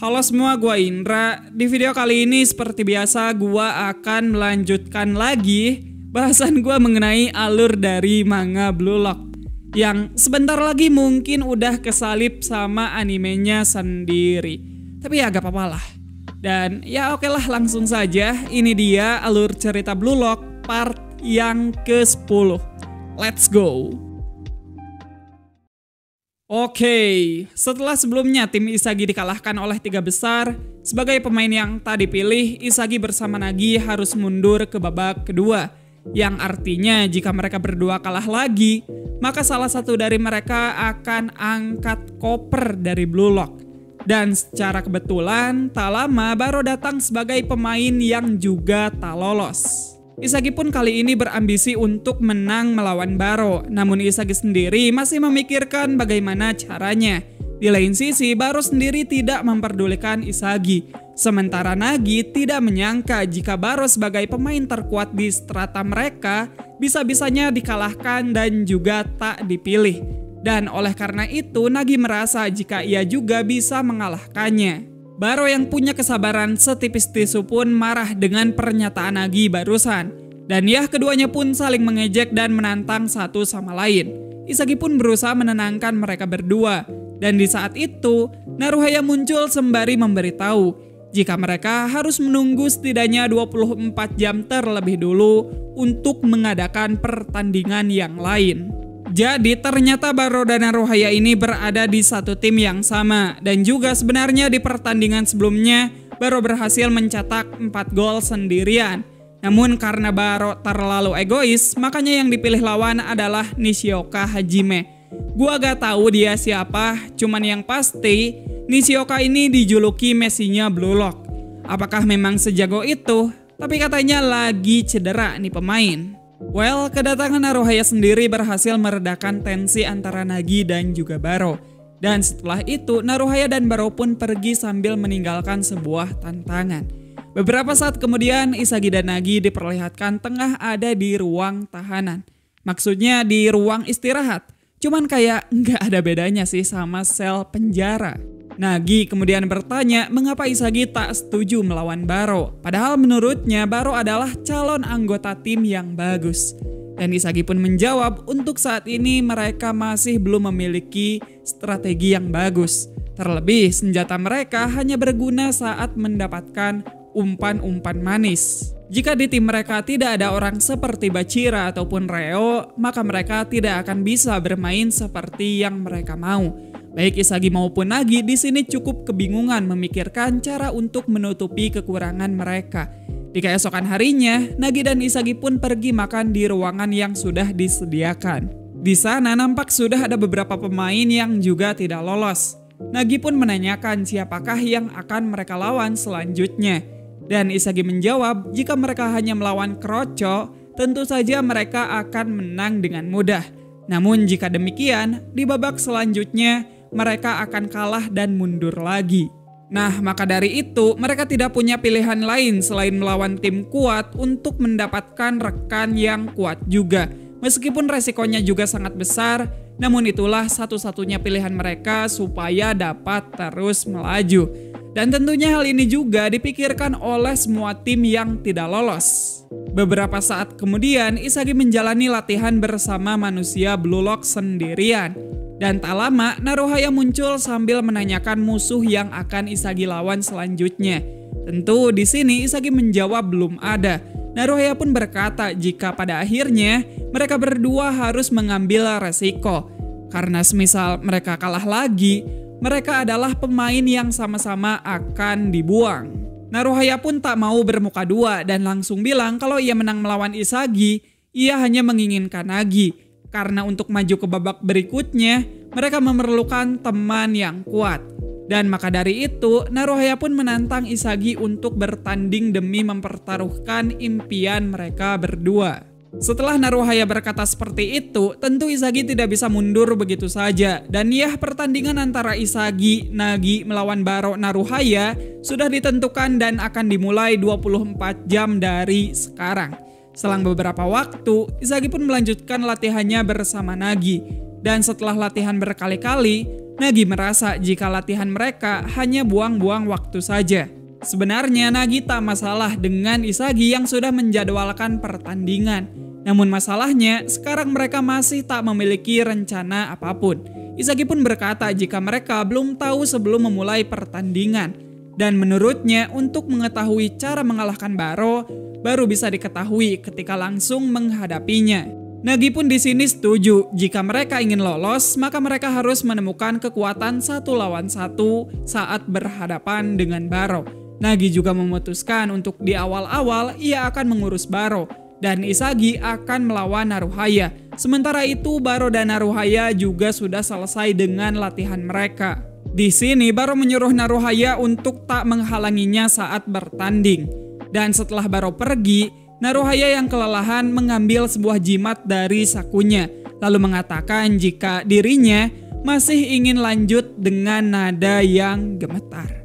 Halo semua, gua Indra. Di video kali ini seperti biasa gua akan melanjutkan lagi bahasan gua mengenai alur dari manga Blue Lock yang sebentar lagi mungkin udah kesalip sama animenya sendiri. Tapi ya gak apa-apa lah. Dan ya oke lah, langsung saja. Ini dia alur cerita Blue Lock part yang ke-10. Let's go. Oke, setelah sebelumnya tim Isagi dikalahkan oleh 3 besar, sebagai pemain yang tak dipilih, Isagi bersama Nagi harus mundur ke babak kedua. Yang artinya jika mereka berdua kalah lagi, maka salah satu dari mereka akan angkat koper dari Blue Lock. Dan secara kebetulan, tak lama Baro datang sebagai pemain yang juga tak lolos. Isagi pun kali ini berambisi untuk menang melawan Baro, namun Isagi sendiri masih memikirkan bagaimana caranya. Di lain sisi, Baro sendiri tidak memperdulikan Isagi, sementara Nagi tidak menyangka jika Baro sebagai pemain terkuat di strata mereka bisa-bisanya dikalahkan dan juga tak dipilih. Dan oleh karena itu, Nagi merasa jika ia juga bisa mengalahkannya. Baro yang punya kesabaran setipis tisu pun marah dengan pernyataan Nagi barusan. Dan ya, keduanya pun saling mengejek dan menantang satu sama lain. Isagi pun berusaha menenangkan mereka berdua. Dan di saat itu, Naruhaya muncul sembari memberitahu jika mereka harus menunggu setidaknya 24 jam terlebih dulu untuk mengadakan pertandingan yang lain. Jadi ternyata Baro dan Naruhaya ini berada di satu tim yang sama. Dan juga sebenarnya di pertandingan sebelumnya Baro berhasil mencetak 4 gol sendirian. Namun karena Baro terlalu egois, makanya yang dipilih lawan adalah Nishioka Hajime. Gua gak tahu dia siapa, cuman yang pasti Nishioka ini dijuluki Messi-nya Blue Lock. Apakah memang sejago itu? Tapi katanya lagi cedera nih pemain. Well, kedatangan Naruhaya sendiri berhasil meredakan tensi antara Nagi dan juga Baro. Dan setelah itu, Naruhaya dan Baro pun pergi sambil meninggalkan sebuah tantangan. Beberapa saat kemudian, Isagi dan Nagi diperlihatkan tengah ada di ruang tahanan. Maksudnya di ruang istirahat. Cuman kayak nggak ada bedanya sih sama sel penjara. Nagi kemudian bertanya mengapa Isagi tak setuju melawan Baro. Padahal menurutnya Baro adalah calon anggota tim yang bagus. Dan Isagi pun menjawab untuk saat ini mereka masih belum memiliki strategi yang bagus. Terlebih senjata mereka hanya berguna saat mendapatkan umpan-umpan manis. Jika di tim mereka tidak ada orang seperti Bachira ataupun Reo, maka mereka tidak akan bisa bermain seperti yang mereka mau. Baik Isagi maupun Nagi di sini cukup kebingungan memikirkan cara untuk menutupi kekurangan mereka. Di keesokan harinya, Nagi dan Isagi pun pergi makan di ruangan yang sudah disediakan. Di sana nampak sudah ada beberapa pemain yang juga tidak lolos. Nagi pun menanyakan siapakah yang akan mereka lawan selanjutnya. Dan Isagi menjawab jika mereka hanya melawan Kroco, tentu saja mereka akan menang dengan mudah. Namun jika demikian, di babak selanjutnya mereka akan kalah dan mundur lagi. Nah, maka dari itu mereka tidak punya pilihan lain selain melawan tim kuat untuk mendapatkan rekan yang kuat juga. Meskipun resikonya juga sangat besar, namun itulah satu-satunya pilihan mereka supaya dapat terus melaju. Dan tentunya hal ini juga dipikirkan oleh semua tim yang tidak lolos. Beberapa saat kemudian, Isagi menjalani latihan bersama manusia Blue Lock sendirian. Dan tak lama, Naruhaya muncul sambil menanyakan musuh yang akan Isagi lawan selanjutnya. Tentu di sini Isagi menjawab belum ada. Naruhaya pun berkata jika pada akhirnya mereka berdua harus mengambil resiko. Karena semisal mereka kalah lagi, mereka adalah pemain yang sama-sama akan dibuang. Naruhaya pun tak mau bermuka dua dan langsung bilang kalau ia menang melawan Isagi, ia hanya menginginkan Nagi. Karena untuk maju ke babak berikutnya, mereka memerlukan teman yang kuat. Dan maka dari itu, Naruhaya pun menantang Isagi untuk bertanding demi mempertaruhkan impian mereka berdua. Setelah Naruhaya berkata seperti itu, tentu Isagi tidak bisa mundur begitu saja. Dan ya, pertandingan antara Isagi, Nagi melawan Baro Naruhaya sudah ditentukan dan akan dimulai 24 jam dari sekarang. Selang beberapa waktu, Isagi pun melanjutkan latihannya bersama Nagi. Dan setelah latihan berkali-kali, Nagi merasa jika latihan mereka hanya buang-buang waktu saja. Sebenarnya Nagi tak masalah dengan Isagi yang sudah menjadwalkan pertandingan. Namun masalahnya sekarang mereka masih tak memiliki rencana apapun. Isagi pun berkata jika mereka belum tahu sebelum memulai pertandingan. Dan menurutnya untuk mengetahui cara mengalahkan Baro, baru bisa diketahui ketika langsung menghadapinya. Nagi pun di sini setuju jika mereka ingin lolos maka mereka harus menemukan kekuatan 1 lawan 1 saat berhadapan dengan Baro. Nagi juga memutuskan untuk di awal-awal ia akan mengurus Baro dan Isagi akan melawan Naruhaya. Sementara itu Baro dan Naruhaya juga sudah selesai dengan latihan mereka. Di sini Baro menyuruh Naruhaya untuk tak menghalanginya saat bertanding. Dan setelah Baro pergi, Naruhaya yang kelelahan mengambil sebuah jimat dari sakunya, lalu mengatakan jika dirinya masih ingin lanjut dengan nada yang gemetar.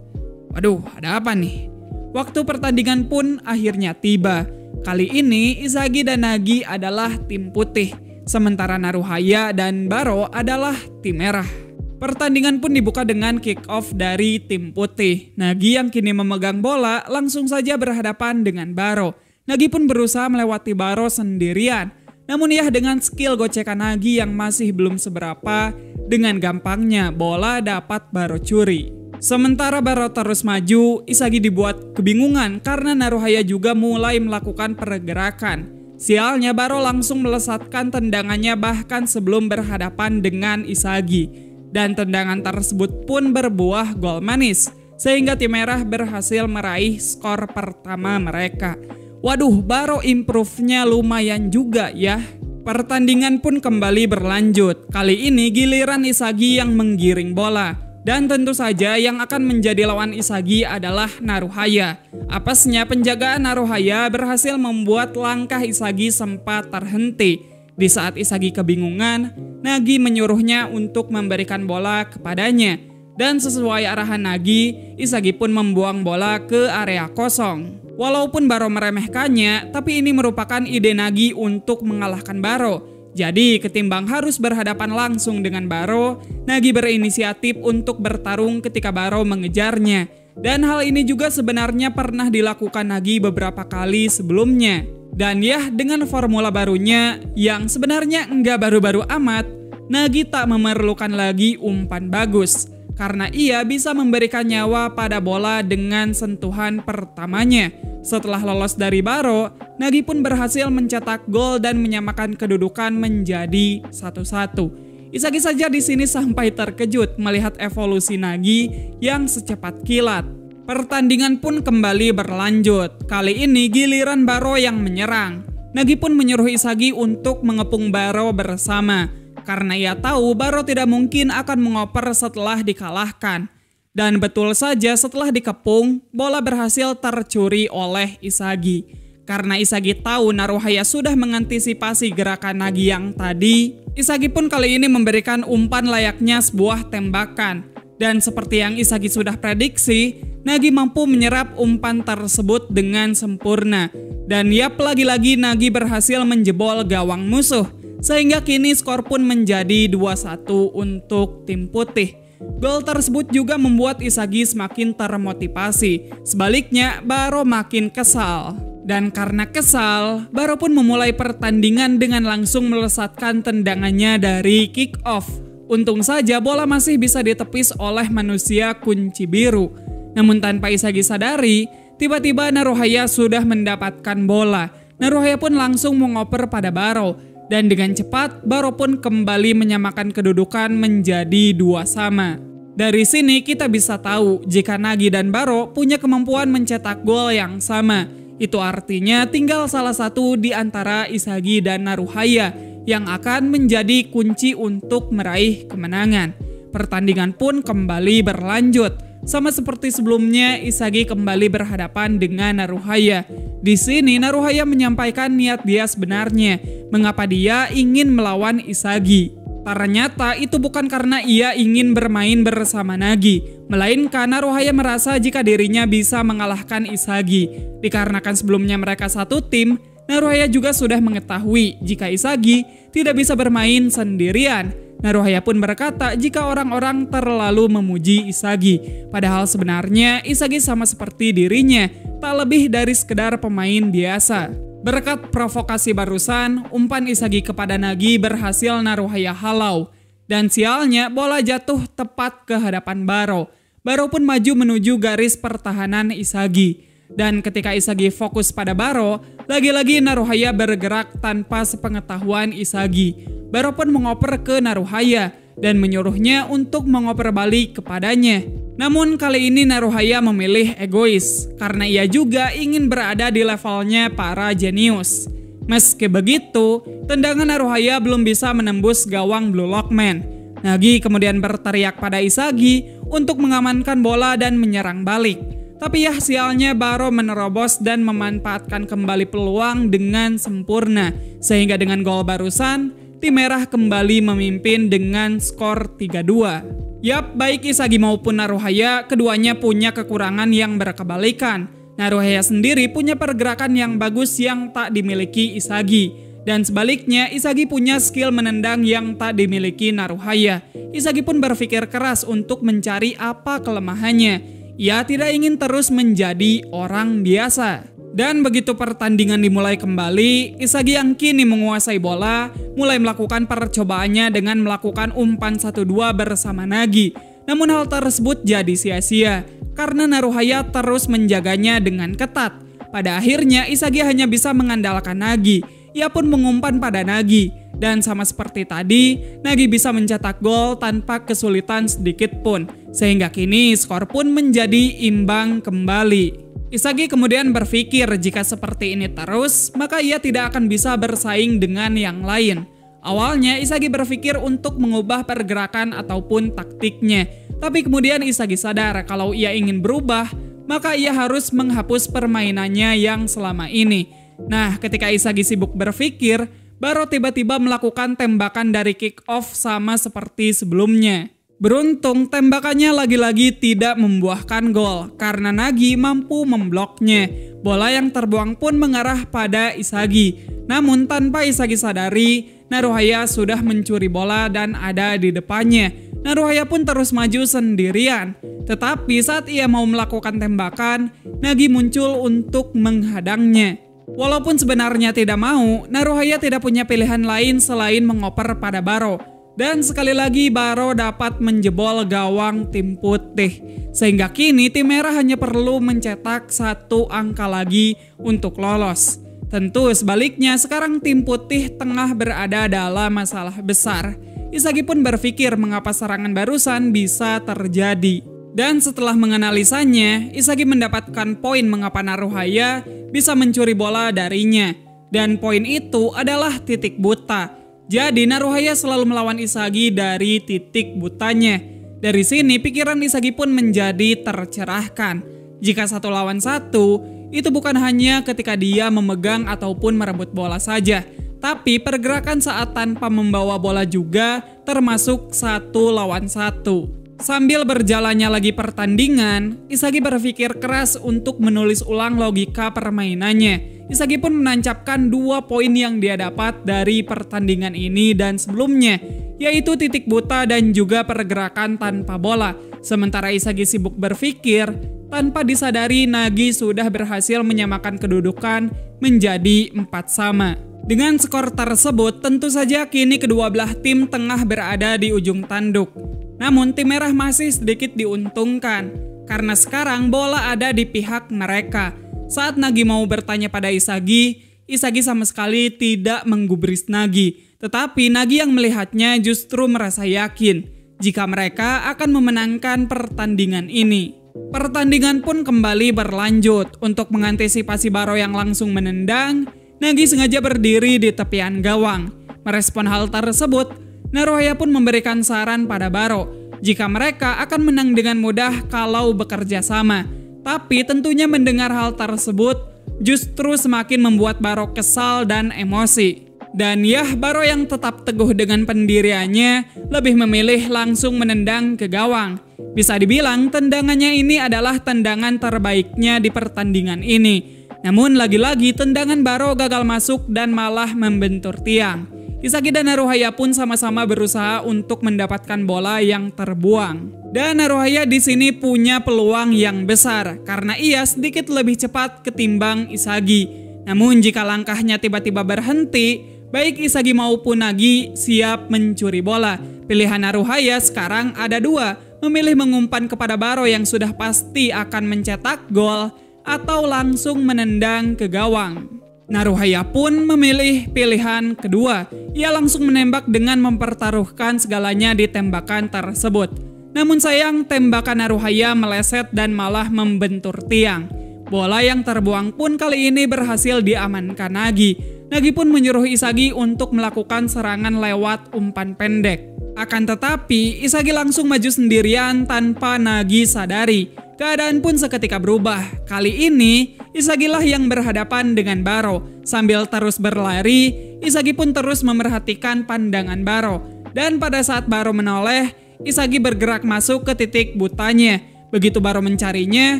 Waduh, ada apa nih? Waktu pertandingan pun akhirnya tiba. Kali ini Isagi dan Nagi adalah tim putih, sementara Naruhaya dan Baro adalah tim merah. Pertandingan pun dibuka dengan kick off dari tim putih. Nagi yang kini memegang bola langsung saja berhadapan dengan Baro. Nagi pun berusaha melewati Baro sendirian. Namun ya dengan skill gocekan Nagi yang masih belum seberapa, dengan gampangnya bola dapat Baro curi. Sementara Baro terus maju, Isagi dibuat kebingungan karena Naruhaya juga mulai melakukan pergerakan. Sialnya Baro langsung melesatkan tendangannya bahkan sebelum berhadapan dengan Isagi. Dan tendangan tersebut pun berbuah gol manis, sehingga tim merah berhasil meraih skor pertama mereka. Waduh, Baro improve-nya lumayan juga ya. Pertandingan pun kembali berlanjut. Kali ini giliran Isagi yang menggiring bola. Dan tentu saja yang akan menjadi lawan Isagi adalah Naruhaya. Apesnya penjagaan Naruhaya berhasil membuat langkah Isagi sempat terhenti. Di saat Isagi kebingungan, Nagi menyuruhnya untuk memberikan bola kepadanya. Dan sesuai arahan Nagi, Isagi pun membuang bola ke area kosong. Walaupun Baro meremehkannya, tapi ini merupakan ide Nagi untuk mengalahkan Baro. Jadi ketimbang harus berhadapan langsung dengan Baro, Nagi berinisiatif untuk bertarung ketika Baro mengejarnya. Dan hal ini juga sebenarnya pernah dilakukan Nagi beberapa kali sebelumnya. Dan ya dengan formula barunya yang sebenarnya enggak baru-baru amat, Nagi tak memerlukan lagi umpan bagus. Karena ia bisa memberikan nyawa pada bola dengan sentuhan pertamanya. Setelah lolos dari Baro, Nagi pun berhasil mencetak gol dan menyamakan kedudukan menjadi 1-1. Isagi saja di sini sampai terkejut melihat evolusi Nagi yang secepat kilat. Pertandingan pun kembali berlanjut. Kali ini giliran Baro yang menyerang. Nagi pun menyuruh Isagi untuk mengepung Baro bersama. Karena ia tahu Baro tidak mungkin akan mengoper setelah dikalahkan. Dan betul saja setelah dikepung, bola berhasil tercuri oleh Isagi. Karena Isagi tahu Naruhaya sudah mengantisipasi gerakan Nagi yang tadi, Isagi pun kali ini memberikan umpan layaknya sebuah tembakan. Dan seperti yang Isagi sudah prediksi, Nagi mampu menyerap umpan tersebut dengan sempurna. Dan yap, lagi-lagi Nagi berhasil menjebol gawang musuh. Sehingga kini skor pun menjadi 2-1 untuk tim putih. Gol tersebut juga membuat Isagi semakin termotivasi. Sebaliknya, Baro makin kesal. Dan karena kesal, Baro pun memulai pertandingan dengan langsung melesatkan tendangannya dari kick off. Untung saja bola masih bisa ditepis oleh manusia kunci biru. Namun tanpa Isagi sadari, tiba-tiba Naruhaya sudah mendapatkan bola. Naruhaya pun langsung mengoper pada Baro. Dan dengan cepat, Baro pun kembali menyamakan kedudukan menjadi 2-2. Dari sini kita bisa tahu jika Nagi dan Baro punya kemampuan mencetak gol yang sama. Itu artinya tinggal salah satu di antara Isagi dan Naruhaya yang akan menjadi kunci untuk meraih kemenangan. Pertandingan pun kembali berlanjut. Sama seperti sebelumnya, Isagi kembali berhadapan dengan Naruhaya. Di sini Naruhaya menyampaikan niat dia sebenarnya, mengapa dia ingin melawan Isagi. Ternyata itu bukan karena ia ingin bermain bersama Nagi, melainkan Naruhaya merasa jika dirinya bisa mengalahkan Isagi. Dikarenakan sebelumnya mereka satu tim, Naruhaya juga sudah mengetahui jika Isagi tidak bisa bermain sendirian. Naruhaya pun berkata jika orang-orang terlalu memuji Isagi. Padahal sebenarnya Isagi sama seperti dirinya, tak lebih dari sekedar pemain biasa. Berkat provokasi barusan, umpan Isagi kepada Nagi berhasil Naruhaya halau. Dan sialnya bola jatuh tepat ke hadapan Baro. Baro pun maju menuju garis pertahanan Isagi. Dan ketika Isagi fokus pada Baro, lagi-lagi Naruhaya bergerak tanpa sepengetahuan Isagi. Baro pun mengoper ke Naruhaya dan menyuruhnya untuk mengoper balik kepadanya. Namun kali ini Naruhaya memilih egois, karena ia juga ingin berada di levelnya para jenius. Meski begitu, tendangan Naruhaya belum bisa menembus gawang Blue Lockman. Nagi kemudian berteriak pada Isagi untuk mengamankan bola dan menyerang balik. Tapi ya sialnya Baro menerobos dan memanfaatkan kembali peluang dengan sempurna. Sehingga dengan gol barusan, tim merah kembali memimpin dengan skor 3-2. Yap, baik Isagi maupun Naruhaya, keduanya punya kekurangan yang berkebalikan. Naruhaya sendiri punya pergerakan yang bagus yang tak dimiliki Isagi. Dan sebaliknya, Isagi punya skill menendang yang tak dimiliki Naruhaya. Isagi pun berpikir keras untuk mencari apa kelemahannya. Ia tidak ingin terus menjadi orang biasa. Dan begitu pertandingan dimulai kembali, Isagi yang kini menguasai bola, mulai melakukan percobaannya dengan melakukan umpan 1-2 bersama Nagi. Namun hal tersebut jadi sia-sia, karena Naruhaya terus menjaganya dengan ketat. Pada akhirnya Isagi hanya bisa mengandalkan Nagi. Ia pun mengumpan pada Nagi. Dan sama seperti tadi, Nagi bisa mencetak gol tanpa kesulitan sedikit pun. Sehingga kini skor pun menjadi imbang kembali. Isagi kemudian berpikir jika seperti ini terus, maka ia tidak akan bisa bersaing dengan yang lain. Awalnya Isagi berpikir untuk mengubah pergerakan ataupun taktiknya. Tapi kemudian Isagi sadar kalau ia ingin berubah, maka ia harus menghapus permainannya yang selama ini. Nah, ketika Isagi sibuk berpikir, Baro tiba-tiba melakukan tembakan dari kick off sama seperti sebelumnya. Beruntung tembakannya lagi-lagi tidak membuahkan gol karena Nagi mampu membloknya. Bola yang terbuang pun mengarah pada Isagi. Namun tanpa Isagi sadari, Naruhaya sudah mencuri bola dan ada di depannya. Naruhaya pun terus maju sendirian. Tetapi saat ia mau melakukan tembakan, Nagi muncul untuk menghadangnya. Walaupun sebenarnya tidak mau, Naruhaya tidak punya pilihan lain selain mengoper pada Baro. Dan sekali lagi Baro dapat menjebol gawang tim putih. Sehingga kini tim merah hanya perlu mencetak 1 angka lagi untuk lolos. Tentu sebaliknya sekarang tim putih tengah berada dalam masalah besar. Isagi pun berpikir mengapa serangan barusan bisa terjadi. Dan setelah menganalisanya, Isagi mendapatkan poin mengapa Naruhaya bisa mencuri bola darinya. Dan poin itu adalah titik buta. Jadi Naruhaya selalu melawan Isagi dari titik butanya. Dari sini pikiran Isagi pun menjadi tercerahkan. Jika 1 lawan 1, itu bukan hanya ketika dia memegang ataupun merebut bola saja. Tapi pergerakan saat tanpa membawa bola juga termasuk 1 lawan 1. Sambil berjalannya lagi pertandingan, Isagi berpikir keras untuk menulis ulang logika permainannya. Isagi pun menancapkan 2 poin yang dia dapat dari pertandingan ini dan sebelumnya, yaitu titik buta dan juga pergerakan tanpa bola. Sementara Isagi sibuk berpikir, tanpa disadari Nagi sudah berhasil menyamakan kedudukan menjadi 4-sama. Dengan skor tersebut, tentu saja kini kedua belah tim tengah berada di ujung tanduk. Namun tim merah masih sedikit diuntungkan, karena sekarang bola ada di pihak mereka. Saat Nagi mau bertanya pada Isagi, Isagi sama sekali tidak menggubris Nagi. Tetapi Nagi yang melihatnya justru merasa yakin jika mereka akan memenangkan pertandingan ini. Pertandingan pun kembali berlanjut. Untuk mengantisipasi Baro yang langsung menendang, Nagi sengaja berdiri di tepian gawang. Merespon hal tersebut, Naruhaya pun memberikan saran pada Baro jika mereka akan menang dengan mudah kalau bekerja sama. Tapi tentunya mendengar hal tersebut justru semakin membuat Baro kesal dan emosi. Dan ya, Baro yang tetap teguh dengan pendiriannya lebih memilih langsung menendang ke gawang. Bisa dibilang tendangannya ini adalah tendangan terbaiknya di pertandingan ini. Namun lagi-lagi tendangan Baro gagal masuk dan malah membentur tiang. Isagi dan Naruhaya pun sama-sama berusaha untuk mendapatkan bola yang terbuang. Dan Naruhaya di sini punya peluang yang besar karena ia sedikit lebih cepat ketimbang Isagi. Namun jika langkahnya tiba-tiba berhenti, baik Isagi maupun Nagi siap mencuri bola. Pilihan Naruhaya sekarang ada dua, memilih mengumpan kepada Baro yang sudah pasti akan mencetak gol atau langsung menendang ke gawang. Naruhaya pun memilih pilihan kedua. Ia langsung menembak dengan mempertaruhkan segalanya di tembakan tersebut. Namun sayang, tembakan Naruhaya meleset dan malah membentur tiang. Bola yang terbuang pun kali ini berhasil diamankan Nagi. Nagi pun menyuruh Isagi untuk melakukan serangan lewat umpan pendek. Akan tetapi, Isagi langsung maju sendirian tanpa Nagi sadari. Keadaan pun seketika berubah. Kali ini, Isagilah yang berhadapan dengan Baro. Sambil terus berlari, Isagi pun terus memerhatikan pandangan Baro. Dan pada saat Baro menoleh, Isagi bergerak masuk ke titik butanya. Begitu Baro mencarinya,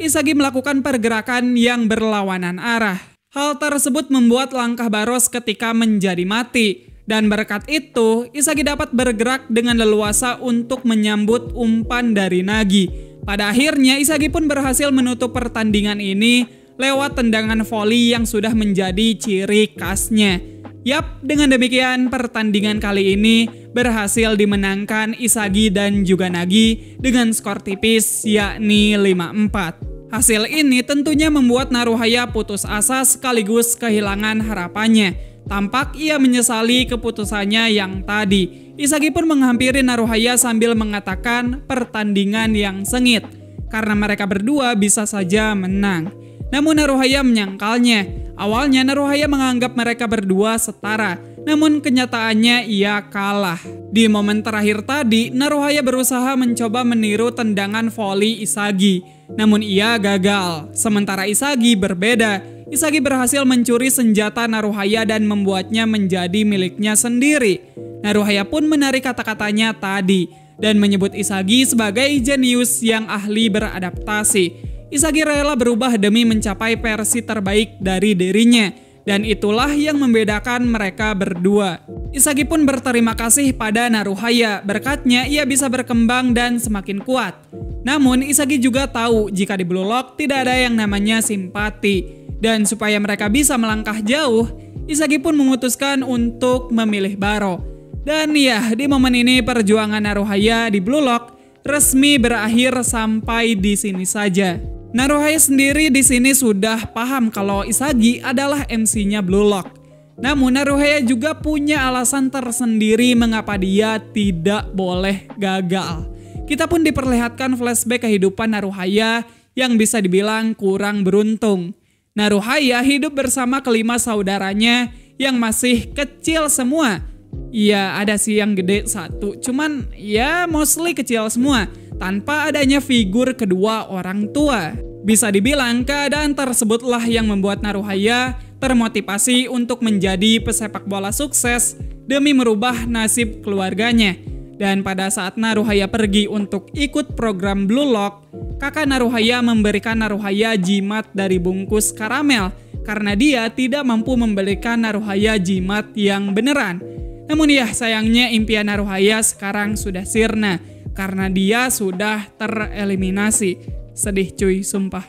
Isagi melakukan pergerakan yang berlawanan arah. Hal tersebut membuat langkah Baro seketika menjadi mati. Dan berkat itu, Isagi dapat bergerak dengan leluasa untuk menyambut umpan dari Nagi. Pada akhirnya, Isagi pun berhasil menutup pertandingan ini lewat tendangan voli yang sudah menjadi ciri khasnya. Yap, dengan demikian pertandingan kali ini berhasil dimenangkan Isagi dan juga Nagi dengan skor tipis yakni 5-4. Hasil ini tentunya membuat Naruhaya putus asa sekaligus kehilangan harapannya. Tampak ia menyesali keputusannya yang tadi. Isagi pun menghampiri Naruhaya sambil mengatakan pertandingan yang sengit, karena mereka berdua bisa saja menang. Namun Naruhaya menyangkalnya. Awalnya Naruhaya menganggap mereka berdua setara, namun kenyataannya ia kalah. Di momen terakhir tadi, Naruhaya berusaha mencoba meniru tendangan voli Isagi, namun ia gagal. Sementara Isagi berbeda. Isagi berhasil mencuri senjata Naruhaya dan membuatnya menjadi miliknya sendiri. Naruhaya pun menarik kata-katanya tadi dan menyebut Isagi sebagai jenius yang ahli beradaptasi. Isagi rela berubah demi mencapai versi terbaik dari dirinya, dan itulah yang membedakan mereka berdua. Isagi pun berterima kasih pada Naruhaya, berkatnya ia bisa berkembang dan semakin kuat. Namun Isagi juga tahu jika di Blue Lock tidak ada yang namanya simpati. Dan supaya mereka bisa melangkah jauh, Isagi pun memutuskan untuk memilih Baro. Dan ya, di momen ini perjuangan Naruhaya di Blue Lock resmi berakhir sampai di sini saja. Naruhaya sendiri di sini sudah paham kalau Isagi adalah MC-nya Blue Lock. Namun Naruhaya juga punya alasan tersendiri mengapa dia tidak boleh gagal. Kita pun diperlihatkan flashback kehidupan Naruhaya yang bisa dibilang kurang beruntung. Naruhaya hidup bersama kelima saudaranya yang masih kecil semua. Ya, ada sih yang gede satu, cuman ya mostly kecil semua, tanpa adanya figur kedua orang tua. Bisa dibilang keadaan tersebutlah yang membuat Naruhaya termotivasi untuk menjadi pesepak bola sukses demi merubah nasib keluarganya. Dan pada saat Naruhaya pergi untuk ikut program Blue Lock, kakak Naruhaya memberikan Naruhaya jimat dari bungkus karamel karena dia tidak mampu membelikan Naruhaya jimat yang beneran. Namun ya, sayangnya impian Naruhaya sekarang sudah sirna karena dia sudah tereliminasi. Sedih cuy, sumpah.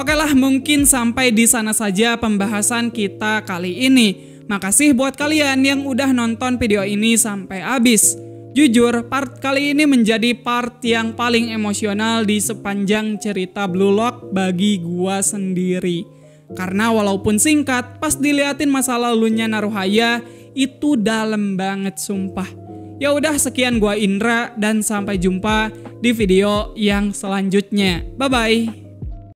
Oke lah, mungkin sampai di sana saja pembahasan kita kali ini. Makasih buat kalian yang udah nonton video ini sampai habis. Jujur, part kali ini menjadi part yang paling emosional di sepanjang cerita Blue Lock bagi gua sendiri. Karena walaupun singkat, pas diliatin masa lalunya Naruhaya, itu dalam banget sumpah. Ya udah, sekian gua Indra dan sampai jumpa di video yang selanjutnya. Bye-bye.